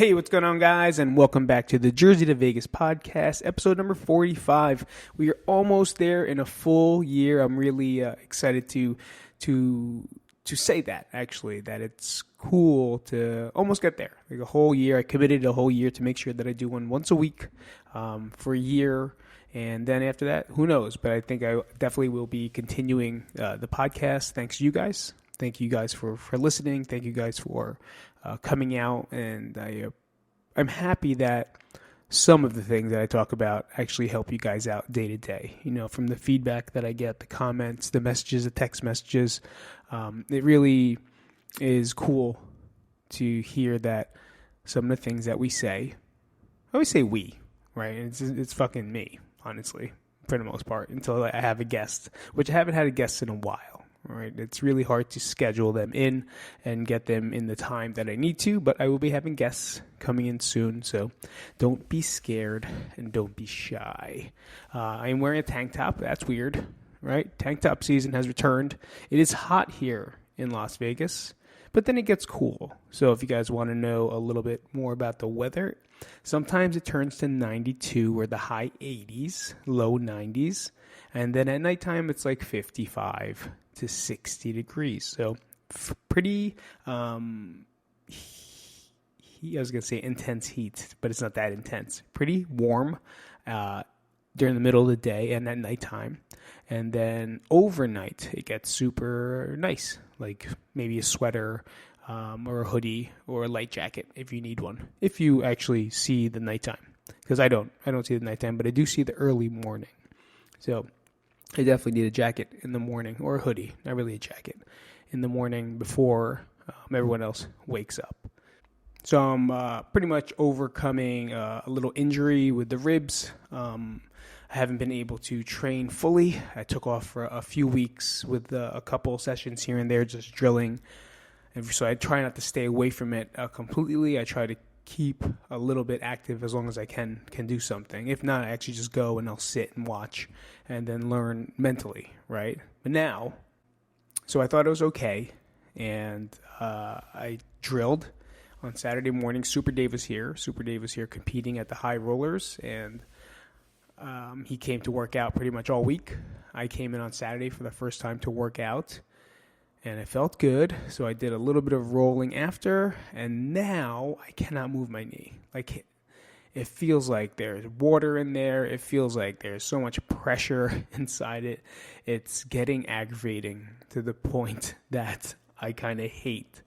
Hey, what's going on, guys, and welcome back to the Jersey to Vegas podcast, episode number 45. We are almost there in a full year. I'm really excited to say that, actually, that it's cool to almost get there. Like a whole year. I committed a whole year to make sure that I do one once a week for a year. And then after that, who knows? But I think I definitely will be continuing the podcast. Thanks to you guys. Thank you guys for listening. Thank you guys for coming out. And I'm happy that some of the things that I talk about actually help you guys out day to day. You know, from the feedback that I get, the comments, the messages, the text messages. It really is cool to hear that some of the things that we say, I always say we, right? It's fucking me, honestly, for the most part, until I have a guest, which I haven't had a guest in a while. Right, it's really hard to schedule them in and get them in the time that I need to, but I will be having guests coming in soon, so don't be scared and don't be shy. I am wearing a tank top. That's weird, right? Tank top season has returned. It is hot here in Las Vegas, but then it gets cool. So if you guys want to know a little bit more about the weather, sometimes it turns to 92 or the high 80s, low 90s, and then at nighttime it's like 55 to 60 degrees. So pretty, I was going to say intense heat, but it's not that intense. Pretty warm during the middle of the day and at nighttime. And then overnight, it gets super nice, like maybe a sweater or a hoodie or a light jacket if you need one, if you actually see the nighttime. Because I don't see the nighttime, but I do see the early morning. So I definitely need a jacket in the morning, or a hoodie, not really a jacket, in the morning before everyone else wakes up. So I'm pretty much overcoming a little injury with the ribs. I haven't been able to train fully. I took off for a few weeks with a couple sessions here and there, just drilling. And so I try not to stay away from it completely. I try to keep a little bit active as long as I can do something. If not, I actually just go and I'll sit and watch and then learn mentally, right? But now, so I thought it was okay, and I drilled on Saturday morning. Super Dave was here competing at the high rollers, and he came to work out pretty much all week. I came in on Saturday for the first time to work out, and it felt good, so I did a little bit of rolling after, and now I cannot move my knee. Like, it feels like there's water in there. It feels like there's so much pressure inside it. It's getting aggravating to the point that I kind of hate.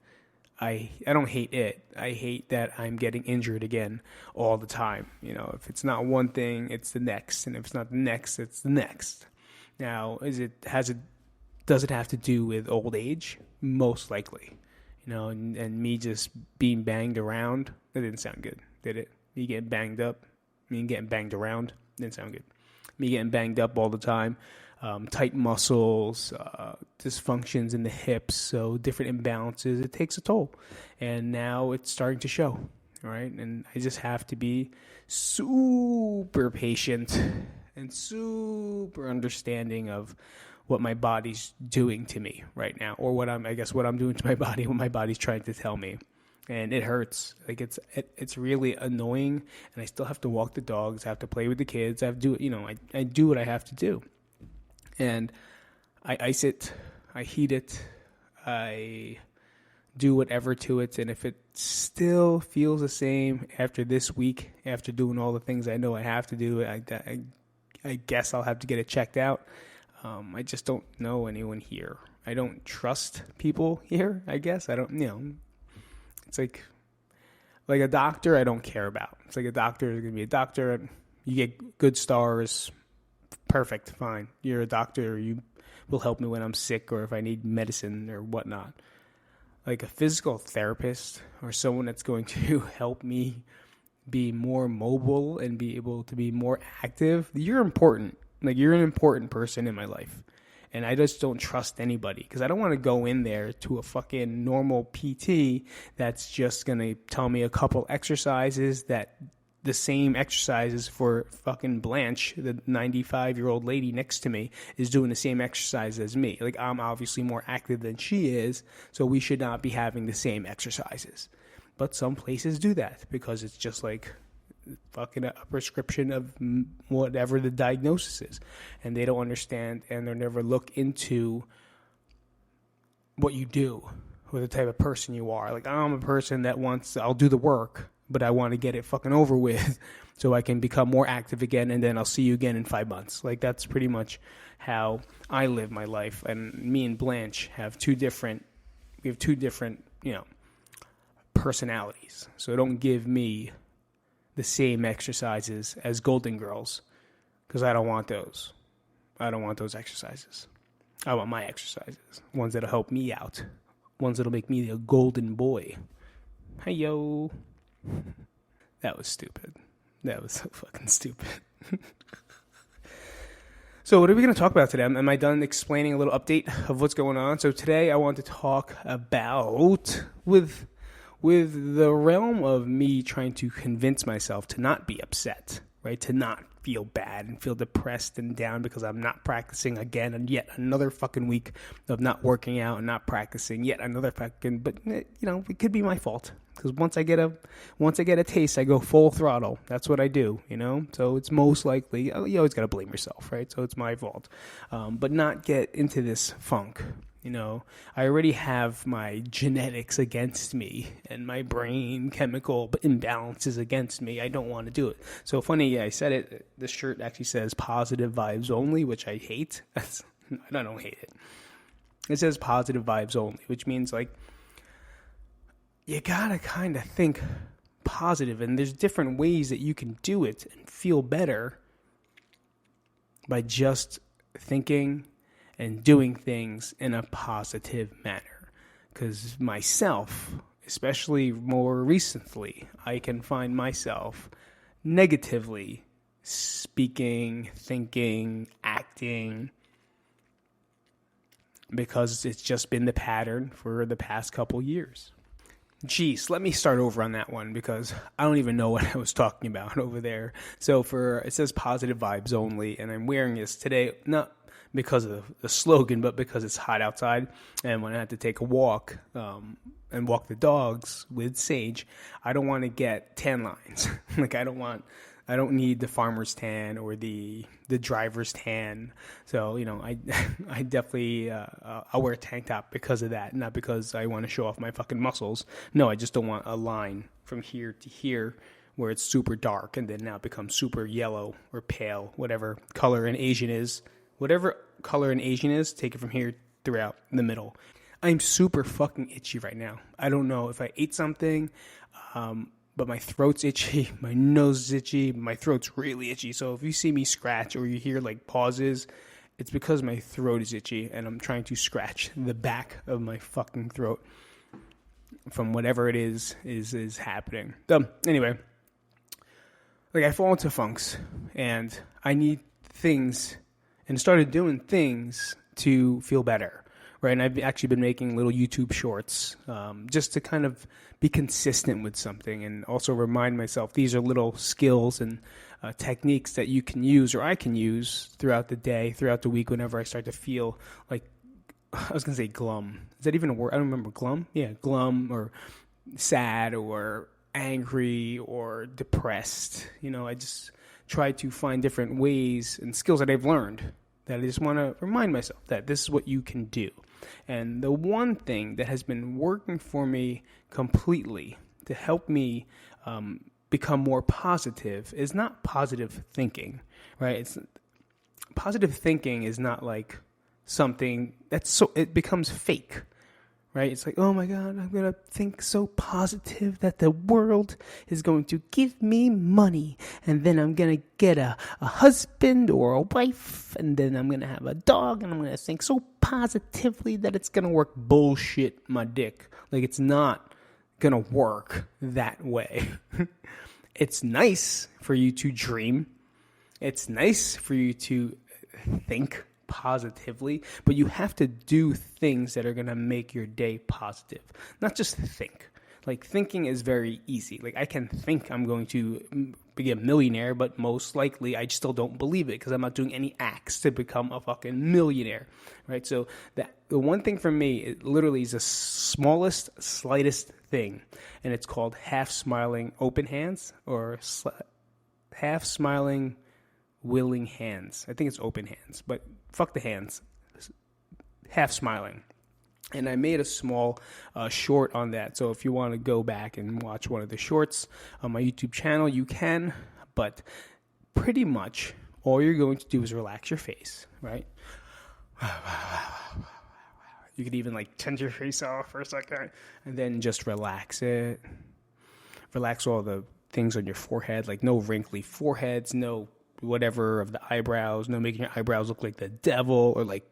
I don't hate it. I hate that I'm getting injured again all the time. You know, if it's not one thing, it's the next, and if it's not the next, it's the next. Now, does it have to do with old age? Most likely. You know, and me just being banged around, that didn't sound good, did it? Me getting banged up, me getting banged around, didn't sound good. Me getting banged up all the time, tight muscles, dysfunctions in the hips, so different imbalances, it takes a toll. And now it's starting to show, right? And I just have to be super patient and super understanding of what my body's doing to me right now, or what I'm doing to my body, what my body's trying to tell me. And it hurts. Like, it's really annoying, and I still have to walk the dogs, I have to play with the kids, I have to do, I do what I have to do. And I ice it, I heat it, I do whatever to it, and if it still feels the same after this week, after doing all the things I know I have to do, I guess I'll have to get it checked out. I just don't know anyone here. I don't trust people here, I guess. I don't, it's like a doctor I don't care about. It's like a doctor is going to be a doctor. You get good stars. Perfect. Fine. You're a doctor. You will help me when I'm sick or if I need medicine or whatnot. Like a physical therapist or someone that's going to help me be more mobile and be able to be more active. You're important. Like, you're an important person in my life. And I just don't trust anybody because I don't want to go in there to a fucking normal PT that's just going to tell me a couple exercises, that the same exercises for fucking Blanche, the 95-year-old lady next to me, is doing the same exercise as me. Like, I'm obviously more active than she is, so we should not be having the same exercises. But some places do that because it's just like fucking a prescription of whatever the diagnosis is. And they don't understand, and they'll never look into what you do or the type of person you are. Like, I'm a person that I'll do the work, but I want to get it fucking over with so I can become more active again, and then I'll see you again in 5 months. Like, that's pretty much how I live my life. And me and Blanche have two different, personalities. So don't give me the same exercises as Golden Girls, because I don't want those. I don't want those exercises. I want my exercises, ones that'll help me out, ones that'll make me a golden boy. Hey, yo. That was stupid. That was so fucking stupid. So what are we going to talk about today? Am I done explaining a little update of what's going on? So today I want to talk about with the realm of me trying to convince myself to not be upset, right? To not feel bad and feel depressed and down because I'm not practicing again, and yet another fucking week of not working out and not practicing, yet another fucking, but it could be my fault, because once I get a taste, I go full throttle. That's what I do, so it's most likely, you always got to blame yourself, right? So it's my fault, but not get into this funk. I already have my genetics against me and my brain chemical imbalances against me. I don't want to do it. So funny, I said it. This shirt actually says positive vibes only, which I hate. I don't hate it. It says positive vibes only, which means like you gotta kind of think positive, and there's different ways that you can do it and feel better by just thinking and doing things in a positive manner. Because myself, especially more recently, I can find myself negatively speaking, thinking, acting, because it's just been the pattern for the past couple years. Jeez, let me start over on that one, because I don't even know what I was talking about over there. So it says positive vibes only, and I'm wearing this today, not because of the slogan, but because it's hot outside, and when I have to take a walk and walk the dogs with Sage, I don't want to get tan lines. Like, I don't need the farmer's tan or the driver's tan. So I definitely I'll wear a tank top because of that, not because I want to show off my fucking muscles. No, I just don't want a line from here to here where it's super dark and then now it becomes super yellow or pale, whatever color an Asian is. Whatever color an Asian is, take it from here throughout the middle. I'm super fucking itchy right now. I don't know if I ate something, but my throat's itchy, my nose is itchy, my throat's really itchy. So if you see me scratch or you hear like pauses, it's because my throat is itchy and I'm trying to scratch the back of my fucking throat from whatever it is happening. So anyway, like, I fall into funks and I need things, and started doing things to feel better, right? And I've actually been making little YouTube shorts just to kind of be consistent with something, and also remind myself these are little skills and techniques that you can use, or I can use throughout the day, throughout the week, whenever I start to feel like, I was going to say glum. Is that even a word? I don't remember. Glum? Yeah, glum, or sad, or angry, or depressed. I just try to find different ways and skills that I've learned that I just want to remind myself that this is what you can do. And the one thing that has been working for me completely to help me become more positive is not positive thinking, right? Positive thinking is not like something it becomes fake, right? It's like, oh my God, I'm going to think so positive that the world is going to give me money, and then I'm going to get a husband or a wife, and then I'm going to have a dog, and I'm going to think so positively that it's going to work. Bullshit, my dick. Like, it's not going to work that way. It's nice for you to dream. It's nice for you to think positively, but you have to do things that are going to make your day positive, not just think. Like, thinking is very easy. Like, I can think I'm going to be a millionaire, but most likely I still don't believe it because I'm not doing any acts to become a fucking millionaire, right? So the one thing for me, it literally is the smallest, slightest thing, and it's called half smiling open hands or half smiling willing hands. I think it's open hands, but fuck the hands. Half smiling. And I made a small short on that. So if you want to go back and watch one of the shorts on my YouTube channel, you can. But pretty much all you're going to do is relax your face, right? You could even like tend your face off for a second and then just relax it. Relax all the things on your forehead, like no wrinkly foreheads, no whatever of the eyebrows, no making your eyebrows look like the devil or like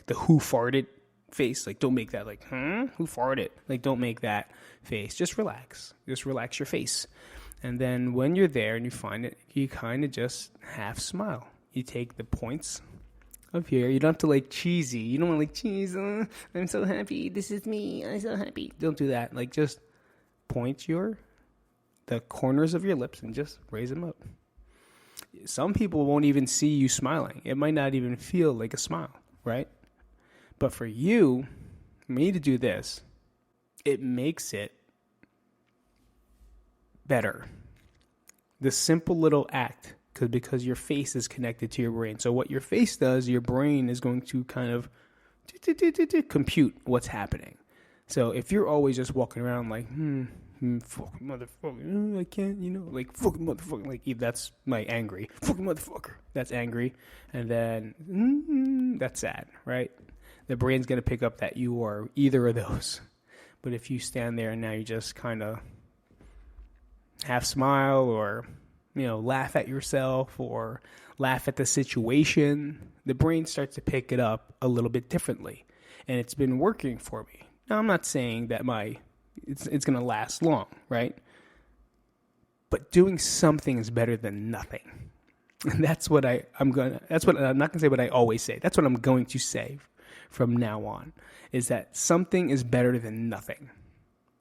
the who farted face. Like don't make that like, who farted? Like don't make that face. Just relax. Just relax your face. And then when you're there and you find it, you kind of just half smile. You take the points of here. You don't have to like cheesy. You don't want like cheese. I'm so happy. This is me. I'm so happy. Don't do that. Like just point the corners of your lips and just raise them up. Some people won't even see you smiling. It might not even feel like a smile, right? But for me to do this, it makes it better. The simple little act, because your face is connected to your brain. So what your face does, your brain is going to kind of compute what's happening. So if you're always just walking around like, fucking motherfucker, I can't, like fucking motherfucker, like that's my angry, fucking motherfucker, that's angry, and then that's sad, right? The brain's going to pick up that you are either of those. But if you stand there and now you just kind of half smile or, laugh at yourself or laugh at the situation, the brain starts to pick it up a little bit differently. And it's been working for me. Now, I'm not saying that it's going to last long, right? But doing something is better than nothing. And that's what I'm not going to say what I always say. That's what I'm going to say from now on, is that something is better than nothing,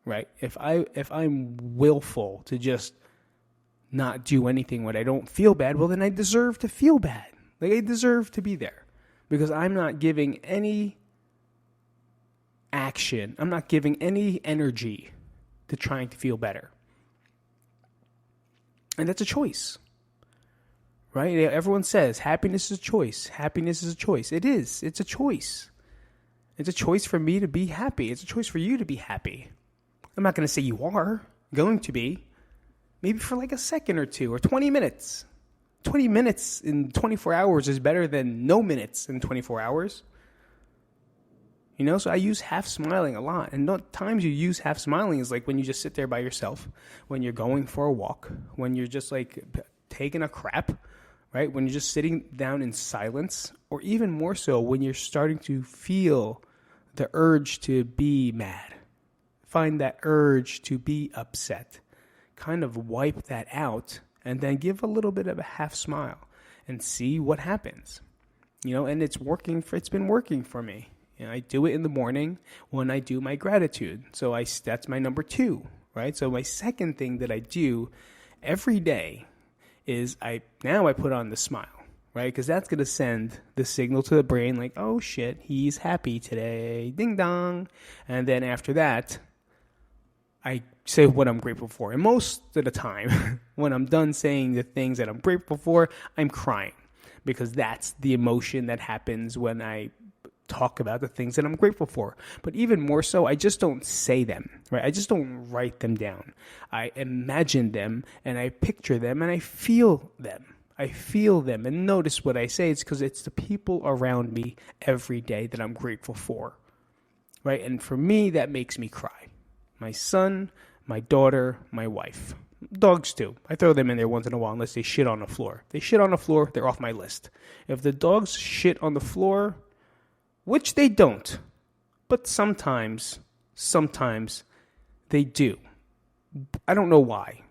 right? If I'm willful to just not do anything when I don't feel bad, well, then I deserve to feel bad. Like I deserve to be there because I'm not giving any action. I'm not giving any energy to trying to feel better. And that's a choice, right? Everyone says happiness is a choice. Happiness is a choice. It is. It's a choice. It's a choice for me to be happy. It's a choice for you to be happy. I'm not going to say you are going to be. Maybe for like a second or two or 20 minutes. 20 minutes in 24 hours is better than no minutes in 24 hours. So I use half smiling a lot. And the times you use half smiling is like when you just sit there by yourself, when you're going for a walk, when you're just like taking a crap, right? When you're just sitting down in silence, or even more so when you're starting to feel the urge to be mad, find that urge to be upset, kind of wipe that out, and then give a little bit of a half smile and see what happens. And it's been working for me. I do it in the morning when I do my gratitude. So that's my number 2, right? So my second thing that I do every day is I put on the smile, right? Because that's going to send the signal to the brain like, oh shit, he's happy today, ding dong. And then after that, I say what I'm grateful for. And most of the time, when I'm done saying the things that I'm grateful for, I'm crying. Because that's the emotion that happens when I talk about the things that I'm grateful for. But even more so, I just don't say them, right? I just don't write them down. I imagine them and I picture them and I feel them. I feel them and notice what I say. It's because it's the people around me every day that I'm grateful for, right? And for me, that makes me cry. My son, my daughter, my wife. Dogs too. I throw them in there once in a while unless they shit on the floor. If they shit on the floor, they're off my list. If the dogs shit on the floor, which they don't, but sometimes they do. I don't know why.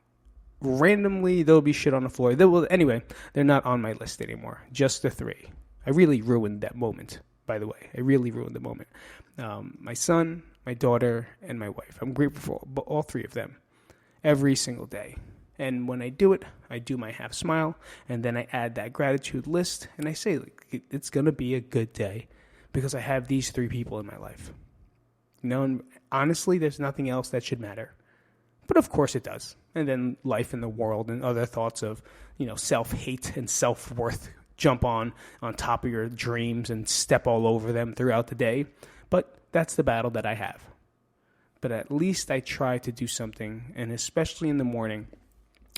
Randomly, there'll be shit on the floor. Anyway, they're not on my list anymore. Just the 3. I really ruined that moment, by the way. I really ruined the moment. My son, my daughter, and my wife. I'm grateful for all 3 of them every single day. And when I do it, I do my half smile, and then I add that gratitude list, and I say, it's going to be a good day because I have these 3 people in my life. And honestly, there's nothing else that should matter. But of course it does. And then life in the world and other thoughts of, self-hate and self-worth jump on top of your dreams and step all over them throughout the day. But that's the battle that I have. But at least I try to do something, and especially in the morning,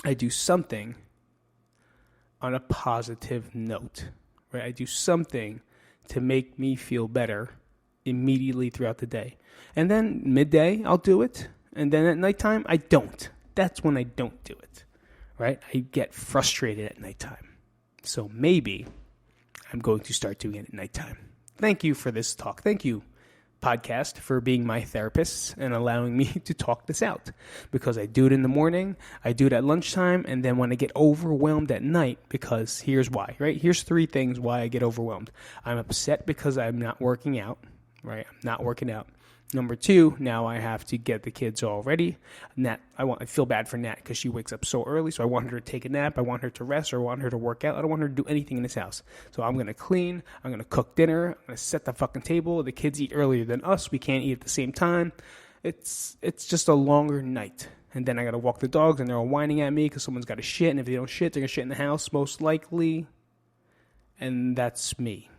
I do something on a positive note, right? I do something to make me feel better immediately throughout the day. And then midday, I'll do it. And then at nighttime, I don't. That's when I don't do it, right? I get frustrated at nighttime. So maybe I'm going to start doing it at nighttime. Thank you for this talk. Thank you, podcast, for being my therapist and allowing me to talk this out. Because I do it in the morning, I do it at lunchtime, and then when I get overwhelmed at night, because here's why, right? Here's 3 things why I get overwhelmed. I'm upset because I'm not working out, right? I'm not working out. Number 2, now I have to get the kids all ready. Nat, I feel bad for Nat because she wakes up so early, so I want her to take a nap. I want her to rest, or I want her to work out. I don't want her to do anything in this house. So I'm going to clean. I'm going to cook dinner. I'm going to set the fucking table. The kids eat earlier than us. We can't eat at the same time. It's just a longer night. And then I got to walk the dogs, and they're all whining at me because someone's got to shit. And if they don't shit, they're going to shit in the house, most likely. And that's me.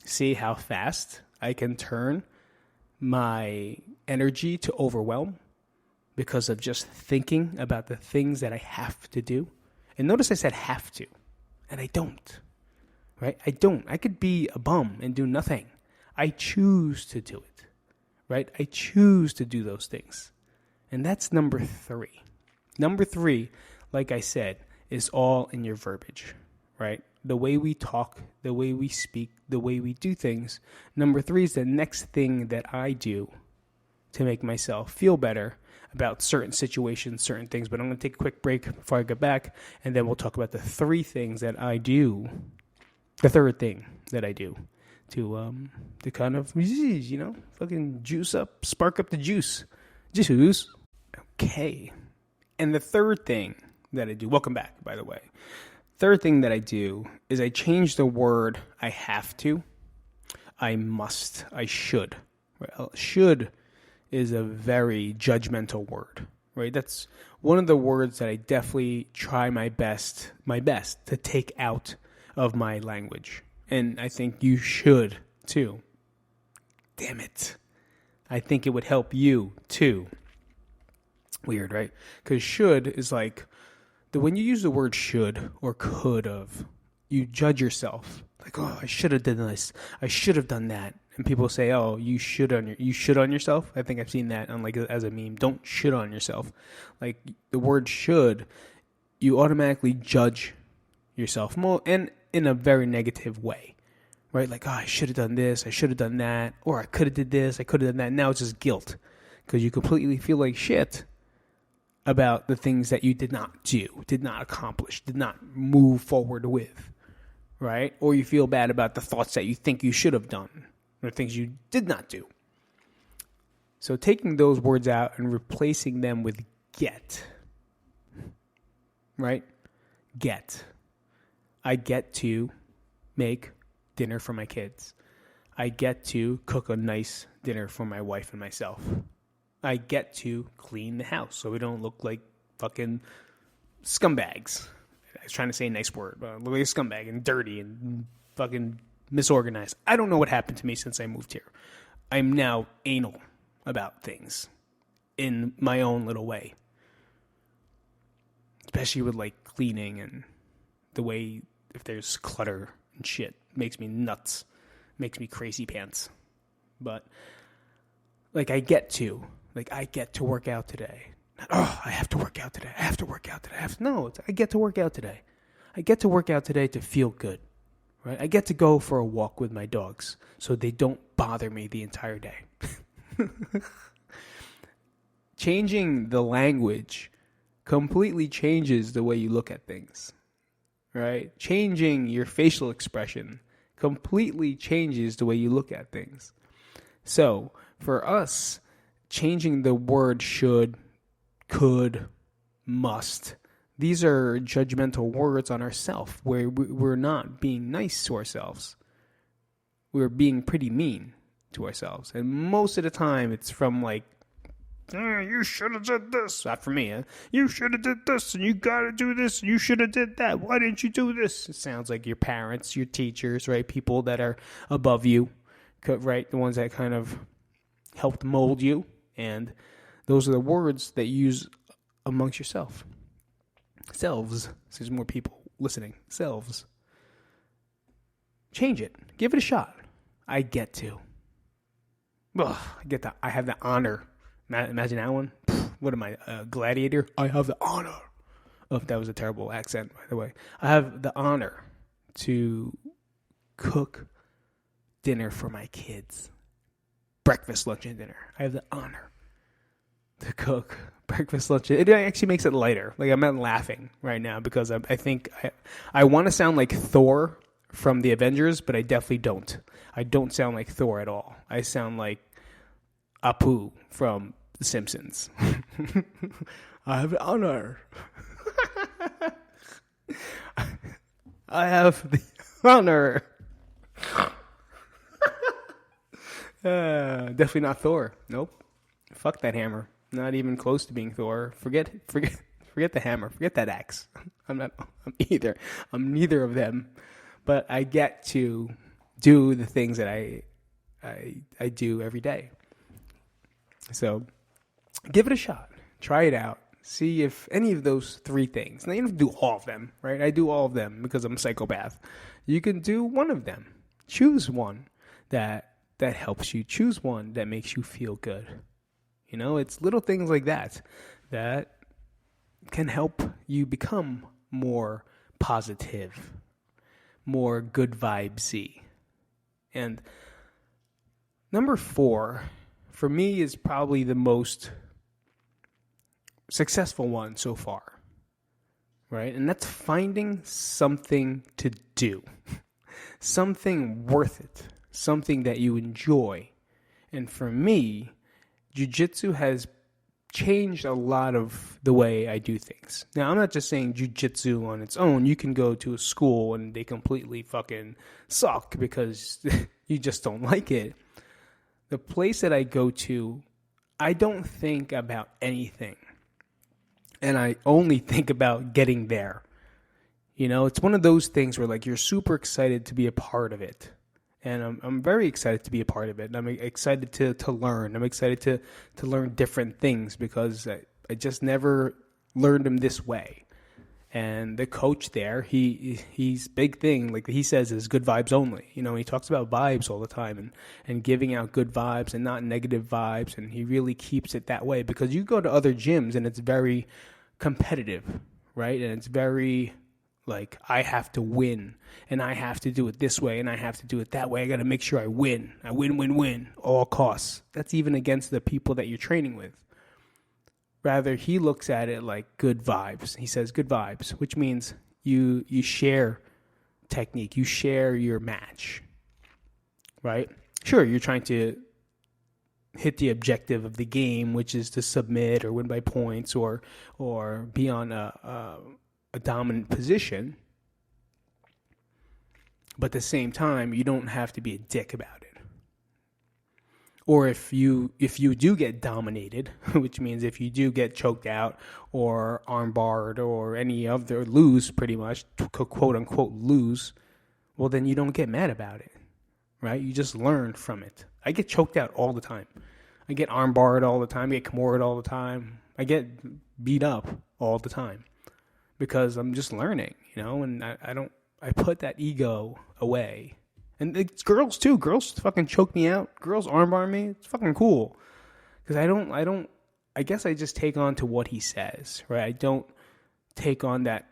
See how fast I can turn my energy to overwhelm because of just thinking about the things that I have to do. And notice I said have to, and I don't, right? I don't. I could be a bum and do nothing. I choose to do it, right? I choose to do those things. And that's number 3. Number 3, like I said, is all in your verbiage, right? The way we talk, the way we speak, the way we do things. Number 3 is the next thing that I do to make myself feel better about certain situations, certain things. But I'm going to take a quick break before I get back, and then we'll talk about the 3 things that I do, the third thing that I do to kind of, fucking juice up, spark up the juice. Juice. Okay. And the third thing that I do, welcome back, by the way. Third thing that I do is I change the word I have to, I must, I should. Well, should is a very judgmental word, right? That's one of the words that I definitely try my best to take out of my language. And I think you should too. Damn it. I think it would help you too. Weird, right? Because should is like, when you use the word should or could have, you judge yourself. Like, oh, I should have done this. I should have done that. And people say, oh, you should on yourself. I think I've seen that on as a meme. Don't shit on yourself. Like the word should, you automatically judge yourself, and in a very negative way, right? Like, oh, I should have done this. I should have done that. Or I could have did this. I could have done that. Now it's just guilt because you completely feel like shit about the things that you did not do, did not accomplish, did not move forward with, right? Or you feel bad about the thoughts that you think you should have done or things you did not do. So taking those words out and replacing them with get, right? Get. I get to make dinner for my kids. I get to cook a nice dinner for my wife and myself. I get to clean the house so we don't look like fucking scumbags. I was trying to say a nice word, but I look like a scumbag and dirty and fucking misorganized. I don't know what happened to me since I moved here. I'm now anal about things in my own little way. Especially with like cleaning and the way if there's clutter and shit. Makes me nuts. Makes me crazy pants. But like I get to work out today. Oh, I have to work out today. No, I get to work out today. I get to work out today to feel good, right? I get to go for a walk with my dogs so they don't bother me the entire day. Changing the language completely changes the way you look at things, right? Changing your facial expression completely changes the way you look at things. So for us, changing the word should, could, must, these are judgmental words on ourselves where we're not being nice to ourselves. We're being pretty mean to ourselves. And most of the time it's from like You should have did this. Not for me, huh? You should have did this, and you got to do this, and you should have did that. Why didn't you do this? It sounds like your parents, your teachers, right? People that are above you, right? The ones that kind of helped mold you. And those are the words that you use amongst yourself. Selves. There's more people listening. Selves. Change it. Give it a shot. I get to. Ugh, I get that. I have the honor. Imagine that one. What am I, a gladiator? I have the honor. Oh, that was a terrible accent, by the way. I have the honor to cook dinner for my kids. Breakfast, lunch, and dinner. I have the honor to cook breakfast, lunch. It actually makes it lighter. Like, I'm not laughing right now because I think I want to sound like Thor from the Avengers, but I definitely don't. I don't sound like Thor at all. I sound like Apu from The Simpsons. I have the honor. I have the honor. Definitely not Thor. Nope. Fuck that hammer. Not even close to being Thor. Forget the hammer. Forget that axe. I'm neither of them. But I get to do the things that I do every day. So give it a shot. Try it out. See if any of those three things. Now, you don't have to do all of them, right? I do all of them because I'm a psychopath. You can do one of them. Choose one that helps you. Choose one that makes you feel good. You know, it's little things like that can help you become more positive, more good vibes-y. And number 4, for me, is probably the most successful one so far, right? And that's finding something to do, something worth it, something that you enjoy. And for me, jiu-jitsu has changed a lot of the way I do things. Now, I'm not just saying jiu-jitsu on its own. You can go to a school and they completely fucking suck because you just don't like it. The place that I go to, I don't think about anything. And I only think about getting there. You know, it's one of those things where, like, you're super excited to be a part of it. And I'm very excited to be a part of it. And I'm excited to learn. I'm excited to learn different things because I just never learned them this way. And the coach there, he's big thing, like he says, is good vibes only. You know, he talks about vibes all the time and giving out good vibes and not negative vibes. And he really keeps it that way because you go to other gyms and it's very competitive, right? And it's very like, I have to win and I have to do it this way and I have to do it that way. I got to make sure I win. I win, all costs. That's even against the people that you're training with. Rather, he looks at it like good vibes. He says good vibes, which means you share technique. You share your match, right? Sure, you're trying to hit the objective of the game, which is to submit or win by points or be on a dominant position. But at the same time, you don't have to be a dick about it. Or if you do get dominated, which means if you do get choked out or armbarred or any other lose, pretty much, quote unquote lose, well, then you don't get mad about it, right? You just learn from it. I get choked out all the time. I get armbarred all the time. I get Kimura'd all the time. I get beat up all the time because I'm just learning, you know, and I put that ego away. And it's girls too. Girls fucking choke me out. Girls armbar me. It's fucking cool. Because I guess I just take on to what he says, right? I don't take on that,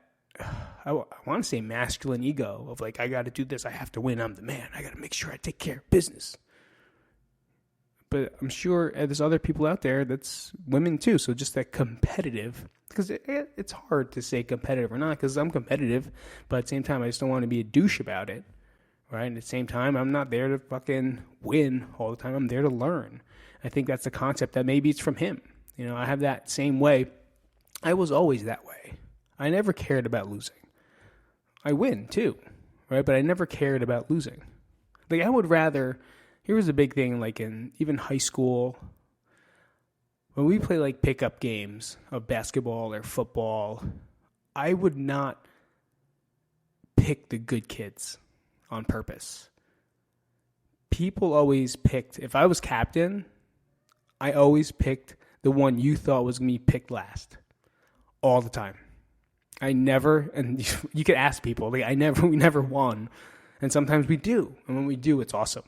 I want to say masculine ego of like, I got to do this. I have to win. I'm the man. I got to make sure I take care of business. But I'm sure there's other people out there that's women too. So just that competitive, because it's hard to say competitive or not because I'm competitive. But at the same time, I just don't want to be a douche about it. Right? And at the same time, I'm not there to fucking win all the time. I'm there to learn. I think that's the concept that maybe it's from him. You know, I have that same way. I was always that way. I never cared about losing. I win too, right? But I never cared about losing. Like, I would rather, here was a big thing, like in even high school, When we play like pickup games of basketball or football, I would not pick the good kids on purpose. People always picked, if I was captain, I always picked the one you thought was going to be picked last. All the time. I never, and you could ask people, we never won. And sometimes we do. And when we do, it's awesome.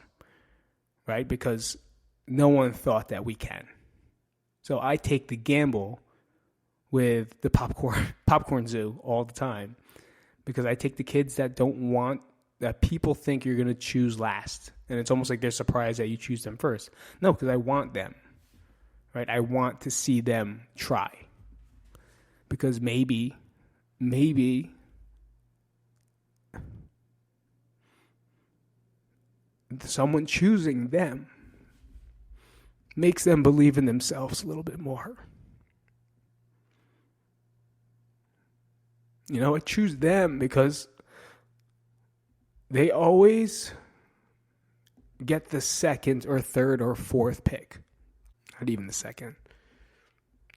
Right? Because no one thought that we can. So I take the gamble with the popcorn zoo all the time. Because I take the kids that people think you're going to choose last. And it's almost like they're surprised that you choose them first. No, because I want them. Right? I want to see them try. Because maybe someone choosing them makes them believe in themselves a little bit more. I choose them because they always get the second or third or fourth pick. Not even the second.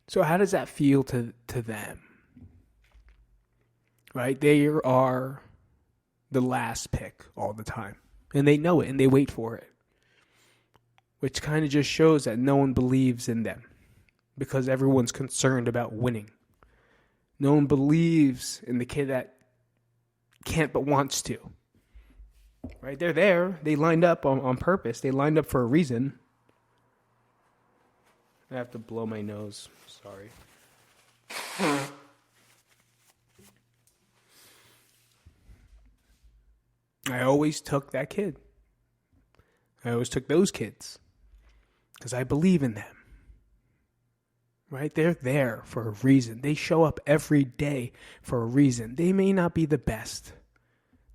So how does that feel to them? Right? They are the last pick all the time. And they know it and they wait for it. Which kind of just shows that no one believes in them. Because everyone's concerned about winning. No one believes in the kid that can't but wants to. Right? They're there. They lined up on purpose. They lined up for a reason. I have to blow my nose. Sorry. I always took that kid. I always took those kids. Because I believe in them. Right? They're there for a reason. They show up every day for a reason. They may not be the best.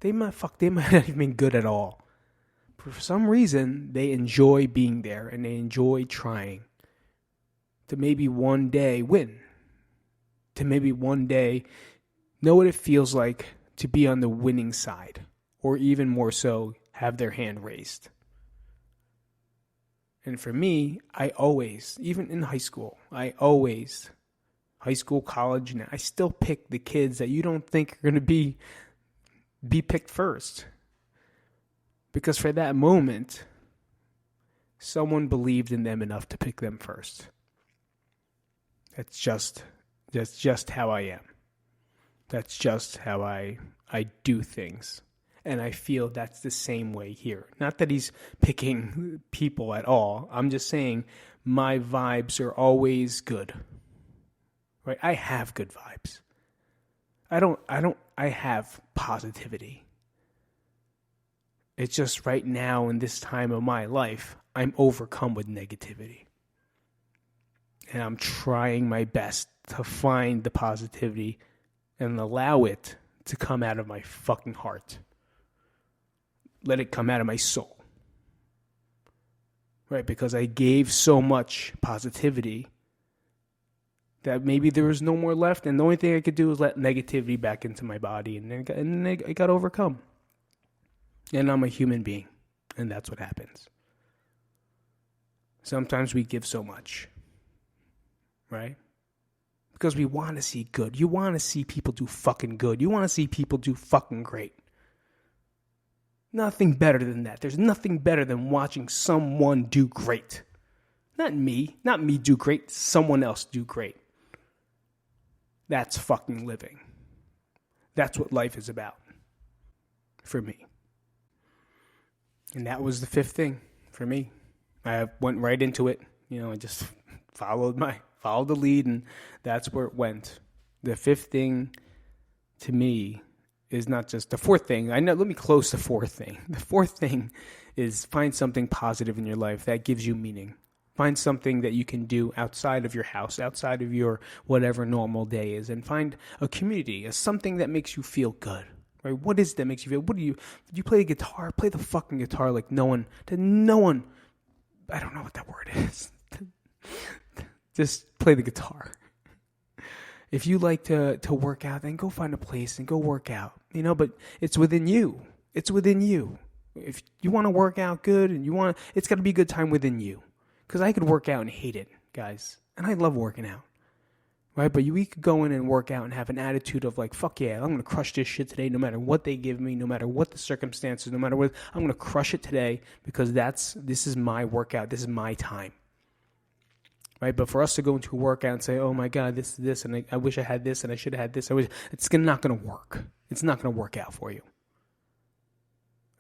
They might not even be good at all. But for some reason, they enjoy being there and they enjoy trying. To maybe one day win. To maybe one day know what it feels like to be on the winning side. Or even more so, have their hand raised. And for me, I always, even in high school, high school, college, I still pick the kids that you don't think are going to be picked first. Because for that moment, someone believed in them enough to pick them first. That's just how I am. That's just how I do things. And I feel that's the same way here. Not that he's picking people at all. I'm just saying my vibes are always good. Right? I have good vibes. I have positivity. It's just right now in this time of my life, I'm overcome with negativity. And I'm trying my best to find the positivity and allow it to come out of my fucking heart. Let it come out of my soul. Right? Because I gave so much positivity that maybe there was no more left, and the only thing I could do was let negativity back into my body, and then it got overcome. And I'm a human being, and that's what happens. Sometimes we give so much. Right? Because we want to see good. You want to see people do fucking good. You want to see people do fucking great. Nothing better than that. There's nothing better than watching someone do great. Not me do great, someone else do great. That's fucking living. That's what life is about. For me. And that was the fifth thing for me. I went right into it. I just followed the lead, and that's where it went. The fifth thing to me is not just the fourth thing. I know. Let me close the fourth thing. The fourth thing is find something positive in your life that gives you meaning. Find something that you can do outside of your house, outside of your whatever normal day is, and find a community, something that makes you feel good. Right? What is it that makes you feel? Do you play a guitar? Play the fucking guitar like no one. I don't know what that word is. Just play the guitar. If you like to work out, then go find a place and go work out. But it's within you. It's within you. If you want to work out good and it's got to be a good time within you. Because I could work out and hate it. guys. And I love working out. Right? But we could go in and work out and have an attitude of like, fuck yeah, I'm going to crush this shit today no matter what they give me, no matter what the circumstances, no matter what. I'm going to crush it today because this is my workout. This is my time. Right? But for us to go into a workout and say, oh my God, this, and I wish I had this and I should have had this, it's not going to work. It's not going to work out for you.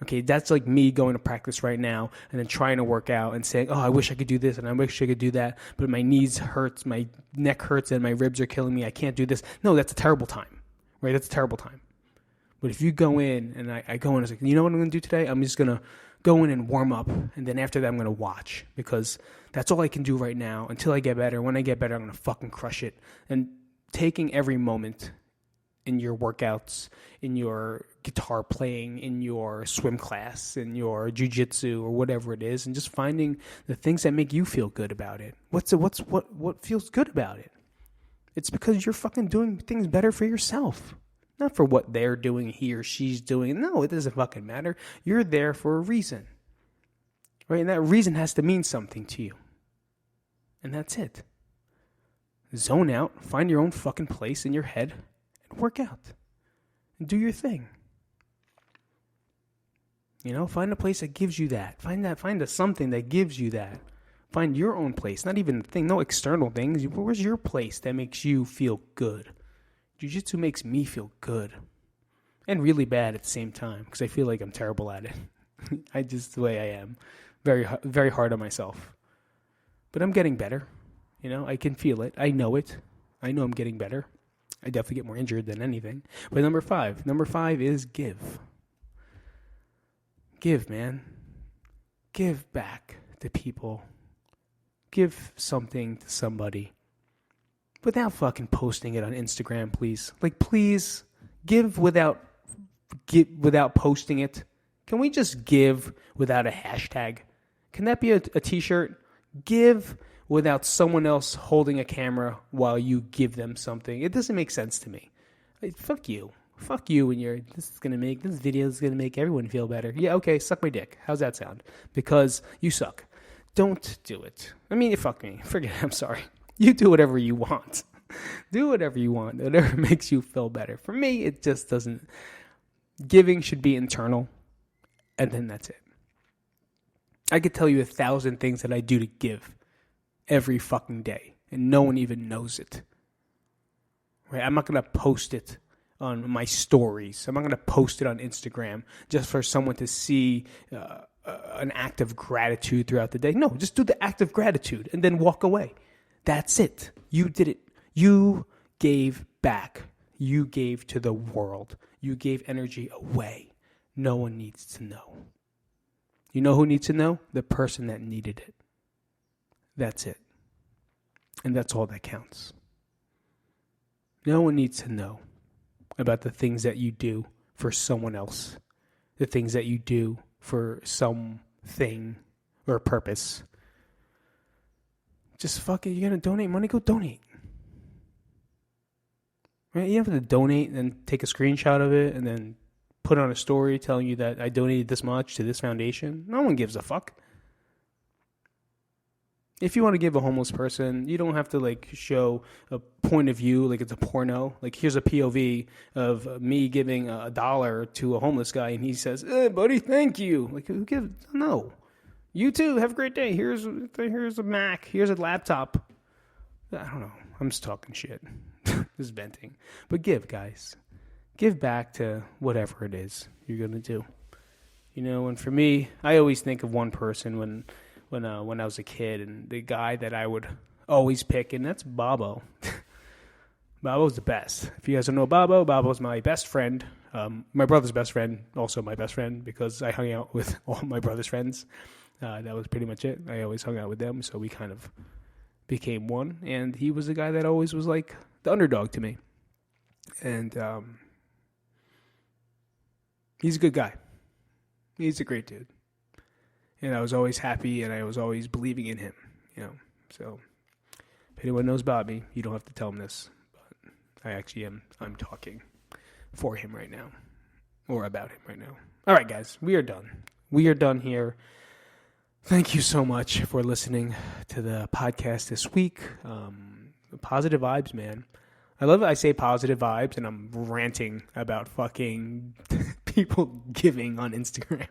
Okay, that's like me going to practice right now and then trying to work out and saying, oh, I wish I could do this and I wish I could do that, but my knees hurts, my neck hurts, and my ribs are killing me. I can't do this. No, that's a terrible time, right? That's a terrible time. But if you go in and I go in and say, you know what I'm going to do today? I'm just going to go in and warm up, and then after that I'm going to watch because that's all I can do right now until I get better. When I get better, I'm going to fucking crush it. And taking every moment in your workouts, in your guitar playing, in your swim class, in your jiu-jitsu or whatever it is, and just finding the things that make you feel good about it. What feels good about it? It's because you're fucking doing things better for yourself. Not for what they're doing, he or she's doing. No, it doesn't fucking matter. You're there for a reason. Right? And that reason has to mean something to you. And that's it. Zone out, find your own fucking place in your head, work out and do your thing. You know, find a place that gives you that. Find a something that gives you that. Find your own place, not even the thing, no external things. Where's your place that makes you feel good? Jiu-jitsu makes me feel good and really bad at the same time because I feel like I'm terrible at it. The way I am. Very, very hard on myself. But I'm getting better. You know, I can feel it. I know it. I know I'm getting better. I definitely get more injured than anything. But number five is give. Give, man. Give back to people. Give something to somebody. Without fucking posting it on Instagram, please. Like, please, give without posting it. Can we just give without a hashtag? Can that be a t-shirt? Give without someone else holding a camera while you give them something. It doesn't make sense to me. Like, fuck you. Fuck you and this video is going to make everyone feel better. Yeah, okay, suck my dick. How's that sound? Because you suck. Don't do it. I mean, fuck me. Forget it. I'm sorry. You do whatever you want. Do whatever you want. Whatever makes you feel better. For me, it just doesn't. Giving should be internal. And then that's it. I could tell you 1,000 things that I do to give every fucking day, and no one even knows it. Right? I'm not going to post it on my stories. I'm not going to post it on Instagram just for someone to see an act of gratitude throughout the day. No, just do the act of gratitude and then walk away. That's it. You did it. You gave back. You gave to the world. You gave energy away. No one needs to know. You know who needs to know? The person that needed it. That's it. And that's all that counts. No one needs to know about the things that you do for someone else. The things that you do for something or a purpose. Just fuck it. You're going to donate money? Go donate. Right? You have to donate and then take a screenshot of it and then put on a story telling you that I donated this much to this foundation. No one gives a fuck. If you want to give a homeless person, you don't have to like show a point of view like it's a porno. Like here's a POV of me giving $1 to a homeless guy and he says, "Hey, buddy, thank you." Like who gives? No. You too. Have a great day. Here's a Mac. Here's a laptop. I don't know. I'm just talking shit. Just venting. But give, guys. Give back to whatever it is you're going to do. You know, and for me, I always think of one person when I was a kid, and the guy that I would always pick, and that's Bobo. Bobo's the best. If you guys don't know Bobo's my best friend. My brother's best friend, also my best friend, because I hung out with all my brother's friends. That was pretty much it. I always hung out with them, so we kind of became one. And he was the guy that always was like the underdog to me. And he's a good guy. He's a great dude. And I was always happy, and I was always believing in him, you know. So if anyone knows Bobby, you don't have to tell him this, but I actually I'm talking for him right now, or about him right now. All right, guys, we are done. We are done here. Thank you so much for listening to the podcast this week. Positive vibes, man. I love that I say positive vibes and I'm ranting about fucking people giving on Instagram.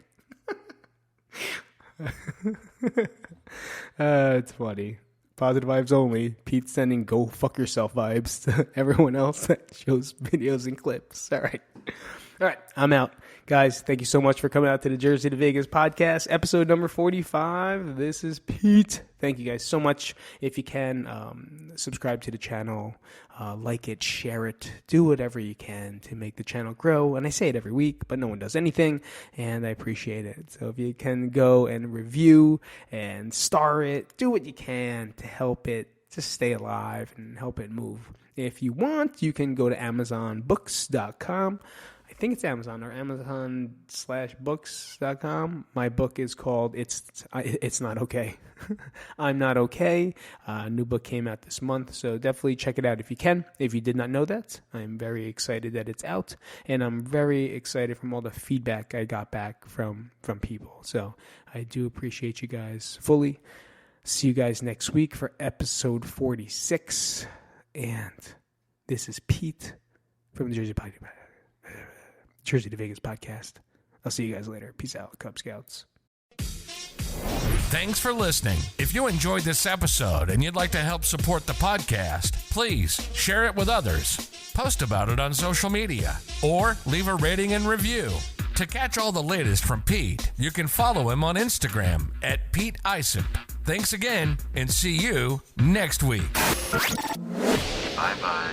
It's funny. Positive vibes only. Pete's sending go fuck yourself vibes to everyone else that shows videos and clips. All right, I'm out. Guys, thank you so much for coming out to the Jersey to Vegas podcast, episode number 45. This is Pete. Thank you guys so much. If you can, subscribe to the channel, like it, share it, do whatever you can to make the channel grow. And I say it every week, but no one does anything, and I appreciate it. So if you can go and review and star it, do what you can to help it just stay alive and help it move. If you want, you can go to AmazonBooks.com. I think it's Amazon or Amazon/books.com. My book is called It's Not Okay. I'm Not Okay. A new book came out this month, so definitely check it out if you can. If you did not know that, I'm very excited that it's out, and I'm very excited from all the feedback I got back from people. So I do appreciate you guys fully. See you guys next week for episode 46. And this is Pete from the Jersey to Vegas podcast. I'll see you guys later. Peace out, Cub Scouts. Thanks for listening. If you enjoyed this episode and you'd like to help support the podcast, please share it with others, post about it on social media, or leave a rating and review. To catch all the latest from Pete, you can follow him on Instagram at Pete Isip. Thanks again, and see you next week. Bye-bye.